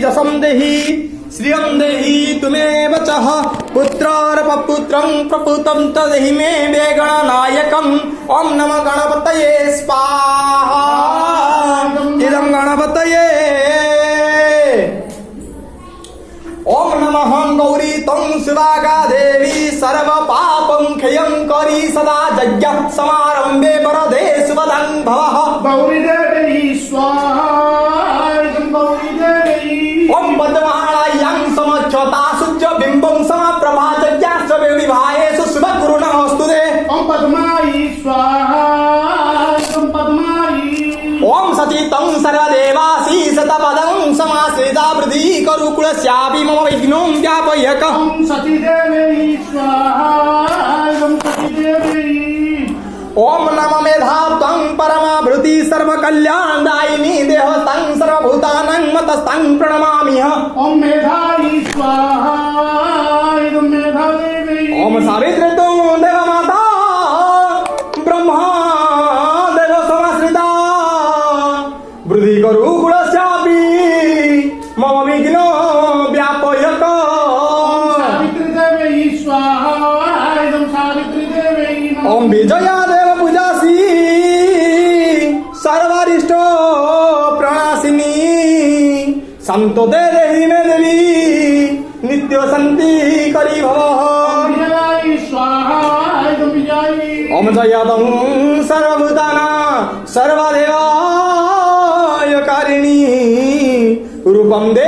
यशं देहि श्रियं देहि तुमेव चः पुत्रार्पपुत्रं प्रपूतं च देहि मे वेगणनायकम् ॐ नमः गणपतये स्वाहा इदं गणपतये ॐ नमः गौरी तं सुदागा देवी सर्वपापं क्षयं करी सदा यज्ञ समारम्भे वरदे शुभदं भवः गौरी देवी स्वाहा गौरी देवी ॐ पद्मालयं समक्षता शुच्च बिम्बं समप्रभा यज्ञाश्च विभायेषु शुभगुरु नमोऽस्तुते ॐ पद्मायी स्वाहा पद्मायी ॐ सचितं सर्वदेवासी शतपदं समाश्रिता वृद्धि करुकुलस्यापि मम विघ्नं व्यापयक ॐ सतीदेवी स्वाहा सतीदेवी ॐ नमः मेधात्वं परमाभृति सर्वकल्याणदायिनी देवतं सर्वभूतानां मतस्तं प्रणमाम्यह ॐ मेधायी स्वाहा मेधादेवी ॐ सावित्री त्वं देवमाता ब्रह्मा देव समाश्रिता वृद्धि करुकुलस्यापि मम विघ्नो व्यापयक सावित्री देवी स्वाहा सावित्री देवी ॐ विजया देव पूजासी सर्वारिष्ट प्रणाशिनी संतो दे देहि मे देवी नित्य शांति करी भव विजयायी स्वाहा विजयायी ॐ जयतं सर्वभूताना सर्वदेवायकारिणी रूपं दे